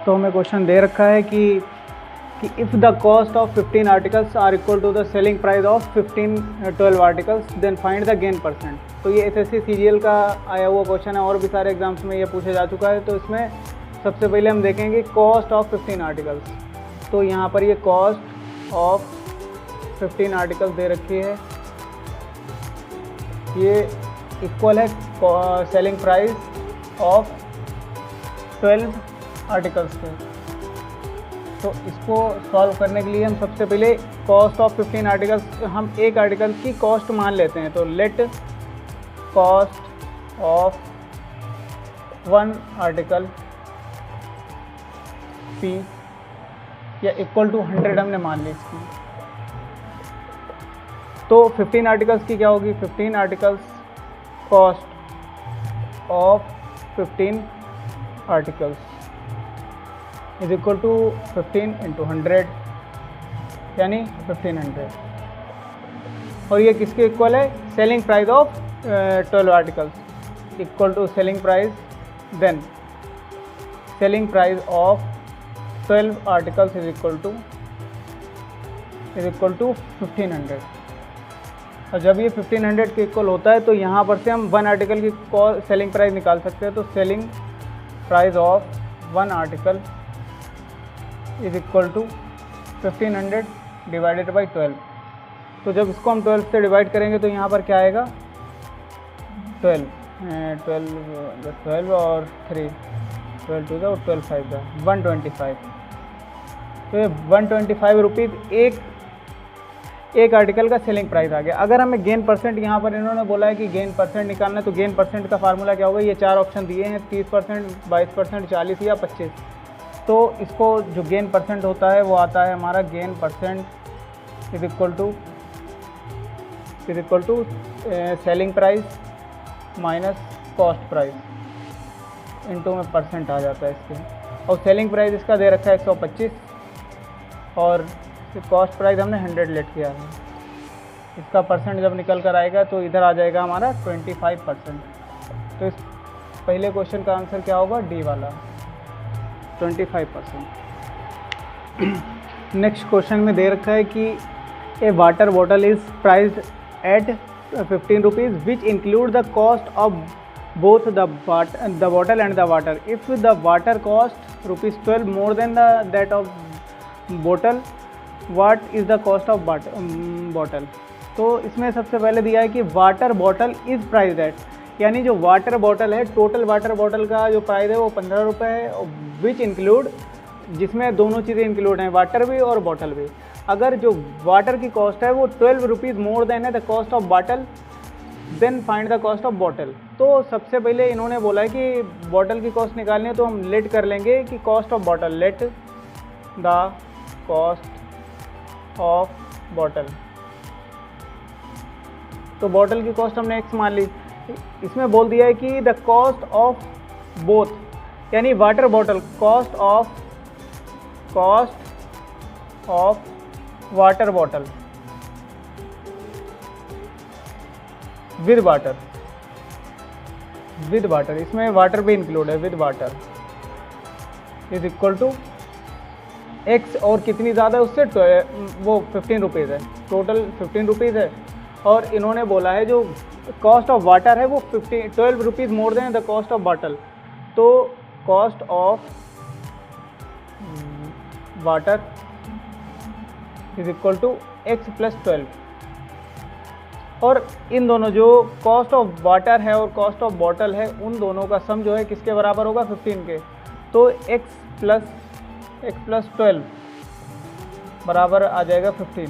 तो हमें क्वेश्चन दे रखा है कि if the cost of 15 articles are equal to the selling price of 12 articles then find the gain percent. तो ये एसएससी सीजीएल का आया हुआ क्वेश्चन है और भी सारे एग्जाम्स में ये पूछा जा चुका है। तो इसमें सबसे पहले हम देखेंगे कॉस्ट ऑफ 15 आर्टिकल्स। तो यहाँ पर ये कॉस्ट ऑफ 15 आर्टिकल्स दे रखी है, ये इक्वल है सेलिंग प्राइस ऑफ 12 आर्टिकल्स के। तो इसको सॉल्व करने के लिए हम सबसे पहले कॉस्ट ऑफ 15 आर्टिकल्स, हम एक आर्टिकल की कॉस्ट मान लेते हैं। तो let cost of 1 article P या इक्वल टू 100 हमने मान ली इसकी। तो 15 आर्टिकल्स की क्या होगी, 15 articles cost of 15 articles is equal to 15 into 100 यानी 1500। और ये किसके इक्वल है, selling price of 12 articles equal to selling price, then selling price of 12 articles is equal to 1500। और जब ये 1500 के इक्वल होता है तो यहाँ पर से हम 1 आर्टिकल की सेलिंग प्राइस निकाल सकते हैं। तो selling price of 1 article is equal to 1500 divided by 12। तो जब इसको हम 12 से डिवाइड करेंगे तो यहाँ पर क्या आएगा, 12 और 3, 12 टू और 12 5 125। तो ये 125 रुपीज़ एक आर्टिकल का सेलिंग प्राइस आ गया। अगर हमें गेन परसेंट, यहाँ पर इन्होंने बोला है कि गेन परसेंट निकालना है, तो गेन परसेंट का फार्मूला क्या होगा, ये 4 ऑप्शन दिए हैं, 30%, 22%, 40 या 25। तो इसको जो गेन परसेंट होता है वो आता है हमारा gain percent is equal to selling price minus cost price into में परसेंट आ जाता है इसके। और सेलिंग प्राइस इसका दे रखा है 125 और कॉस्ट प्राइस हमने 100 लेट किया है। इसका परसेंट जब निकल कर आएगा तो इधर आ जाएगा हमारा 25%। तो इस पहले क्वेश्चन का आंसर क्या होगा, डी वाला 25%। नेक्स्ट क्वेश्चन में दे रखा है कि a water bottle is priced at 15 rupees which include the cost of both the bottle and the water. If the water cost ₹12 more than that of bottle, what is the cost of bottle? तो इसमें सबसे पहले दिया है कि water bottle is price at, यानी जो water bottle है, टोटल वाटर बॉटल का जो प्राइस है वो 15 रुपये है, विच इंक्लूड, जिसमें दोनों चीज़ें इंक्लूड हैं, वाटर भी और बॉटल भी। अगर जो वाटर की कॉस्ट है वो 12 रुपीज़ मोर देन है the cost of bottle, then find the cost of bottle. तो सबसे पहले इन्होंने बोला है कि बॉटल की कॉस्ट निकालनी है, तो हम लेट कर लेंगे कि cost of bottle, let the cost of bottle. तो बॉटल की कॉस्ट हमने x मान ली। इसमें बोल दिया है कि द कॉस्ट ऑफ बोथ, यानी water bottle, cost of water bottle with water, इसमें वाटर भी इंक्लूड है, with water is equal to x, और कितनी ज़्यादा है उससे, वो 15 रुपीज़ है, टोटल 15 रुपीज़ है। और इन्होंने बोला है जो कॉस्ट ऑफ वाटर है वो 12 rupees more than the cost of bottle. तो cost of water is equal to x plus 12। और इन दोनों, जो कॉस्ट ऑफ वाटर है और कॉस्ट ऑफ बॉटल है, उन दोनों का सम जो है किसके बराबर होगा, 15 के। तो x प्लस 12 बराबर आ जाएगा 15।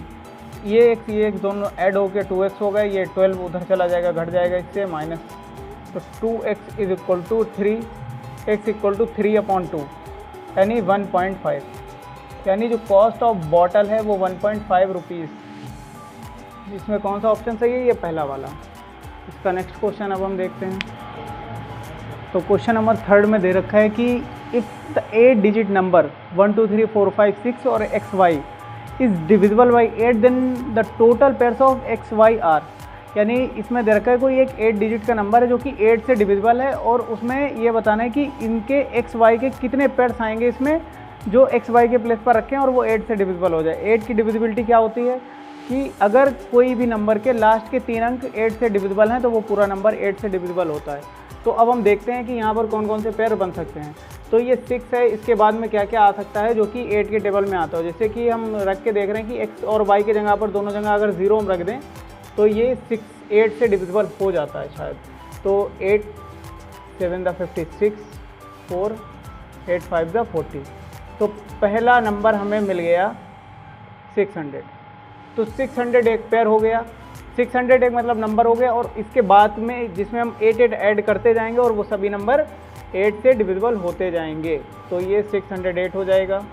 ये x दोनों ऐड होकर 2x हो गए, ये 12 उधर चला जाएगा, घट जाएगा इससे माइनस। तो 2x is equal to 3, x equal to 3/2 यानी 1.5, यानी जो कॉस्ट ऑफ बॉटल है वो 1.5 रुपीज़। इसमें कौन सा ऑप्शन सही है, ये पहला वाला। इसका नेक्स्ट क्वेश्चन अब हम देखते हैं। तो क्वेश्चन नंबर 3 में दे रखा है कि इफ़ द 8 डिजिट नंबर 1 2 3 4 5 6 और XY is divisible by 8 then the total pairs of XY are, यानी इसमें दे रखा है कोई एक 8 डिजिट का नंबर है जो कि 8 से डिविजिबल है, और उसमें ये बताना है कि इनके एक्स वाई के कितने पेयर्स आएंगे इसमें जो एक्स वाई के प्लेस पर रखें और वो 8 से डिविजिबल हो जाए। 8 की डिविजिबिलिटी क्या होती है कि अगर कोई भी नंबर के लास्ट के 3 अंक 8 से डिविजिबल हैं तो वो पूरा नंबर 8 से डिविजिबल होता है। तो अब हम देखते हैं कि यहाँ पर कौन कौन से पेयर बन सकते हैं। तो ये 6 है, इसके बाद में क्या क्या आ सकता है जो कि 8 के टेबल में आता है। जैसे कि हम रख के देख रहे हैं कि एक्स और वाई की जगह पर दोनों जगह अगर 0 हम रख दें तो ये 8 से डिविजिबल हो जाता है शायद। तो 8 7 द 56, 4 8 5 द 40। तो पहला नंबर हमें मिल गया 600। तो 600 एक पेयर हो गया, 600 एक मतलब नंबर हो गया, और इसके बाद में जिसमें हम 8 ऐड करते जाएंगे और वो सभी नंबर 8 से डिविजिबल होते जाएंगे। तो ये 608 हो जाएगा,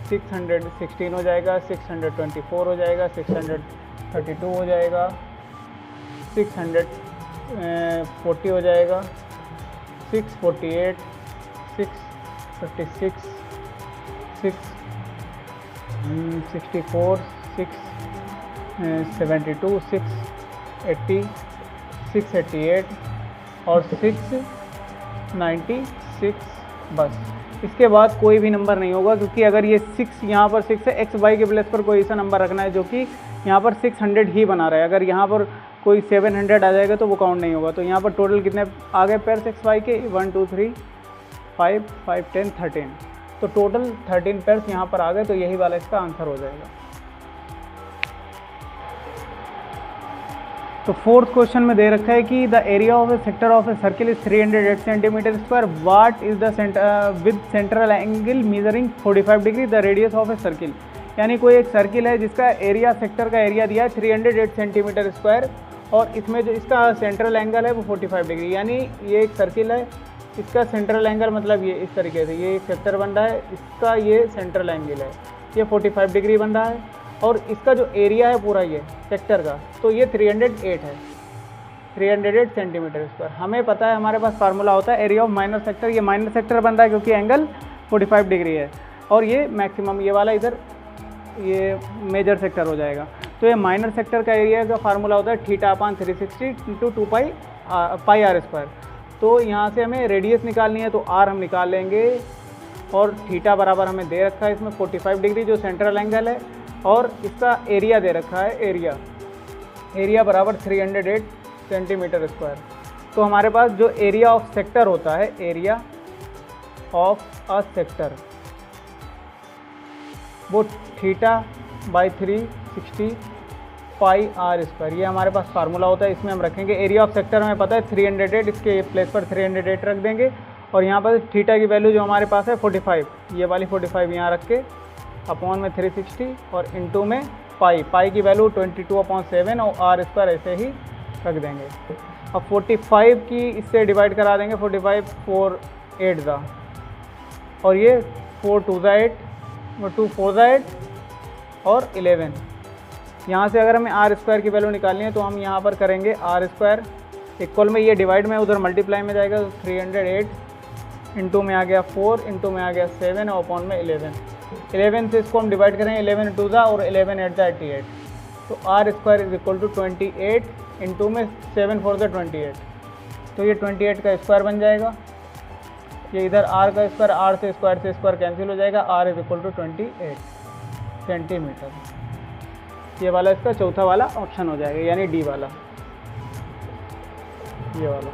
616 हो जाएगा, 624 हो जाएगा, 632 हो जाएगा, 640 हो जाएगा, 648, 656, 664, 672, 680, 688 और 696। बस इसके बाद कोई भी नंबर नहीं होगा, क्योंकि अगर ये 6 यहाँ पर 6 है, एक्स वाई के प्लेस पर कोई ऐसा नंबर रखना है जो कि यहाँ पर 600 ही बना रहा है। अगर यहाँ पर कोई 700 आ जाएगा तो वो काउंट नहीं होगा। तो यहाँ पर टोटल कितने आ गए पेयर एक्स वाई के? 1 2 3 5 5 10 13। तो टोटल 13 पेयर्स यहाँ पर आ गए। तो यही वाला इसका आंसर हो जाएगा। तो फोर्थ क्वेश्चन में दे रखा है कि the area of A sector of a circle is 308 centimetre square, what is the with central angle measuring 45 degree the radius of a circle. यानी कोई एक सर्किल है जिसका एरिया, सेक्टर का एरिया दिया है 308 सेंटीमीटर स्क्वायर, और इसमें जो इसका सेंट्रल एंगल है वो 45 डिग्री। यानी ये एक सर्किल है, इसका सेंट्रल एंगल मतलब ये इस तरीके से, ये एक सेक्टर बन रहा है, इसका ये सेंट्रल एंगल है, ये 45 डिग्री बन रहा है, और इसका जो एरिया है पूरा ये सेक्टर का, तो ये 308 है, 308 सेंटीमीटर स्क्वायर। हमें पता है, हमारे पास फार्मूला होता है एरिया ऑफ माइनर सेक्टर। ये माइनर सेक्टर बन रहा है क्योंकि एंगल 45 डिग्री है, और ये मैक्सिमम, ये वाला इधर ये मेजर सेक्टर हो जाएगा। तो ये माइनर सेक्टर का एरिया का फार्मूला होता है θ/360 × 2 पाई r स्क्वायर। तो यहाँ से हमें रेडियस निकालनी है, तो r हम निकाल लेंगे, और थीटा बराबर हमें दे रखा है इसमें 45 डिग्री जो सेंट्रल एंगल है, और इसका एरिया दे रखा है, एरिया बराबर 308 सेंटीमीटर स्क्वायर। तो हमारे पास जो एरिया ऑफ सेक्टर होता है, एरिया ऑफ अ सेक्टर, वो θ/360 पाई r स्क्वायर, ये हमारे पास फार्मूला होता है। इसमें हम रखेंगे एरिया ऑफ सेक्टर, हमें पता है 308, इसके प्लेस पर 308 रख देंगे, और यहाँ पर थीटा की वैल्यू जो हमारे पास है 45, ये वाली 45 यहाँ रख के अपॉन में 360 और इनटू में पाई की वैल्यू 22/7 और r स्क्वायर ऐसे ही रख देंगे। अब 45 की इससे डिवाइड करा देंगे, 45 4 8 दा, और ये 4 2 8, 2 4 8 और 11। यहाँ से अगर हमें r स्क्वायर की वैल्यू निकालनी है तो हम यहाँ पर करेंगे r स्क्वायर इक्वल में, ये डिवाइड में उधर मल्टीप्लाई में जाएगा, तो 308 इंटू में आ गया 4, इंटू में आ गया 7 और अपॉन में 11 से इसको हम डिवाइड करेंगे, 11 2 दा और 11 8 दा 88। तो r square is equal to 28 into में 7 4 दा 28, तो ये 28 का स्क्वायर बन जाएगा। ये इधर r का स्क्वायर, r से स्क्वायर कैंसिल हो जाएगा, r is equal to 28 centimetre. ये वाला इसका चौथा वाला ऑप्शन हो जाएगा, यानी डी वाला, ये वाला।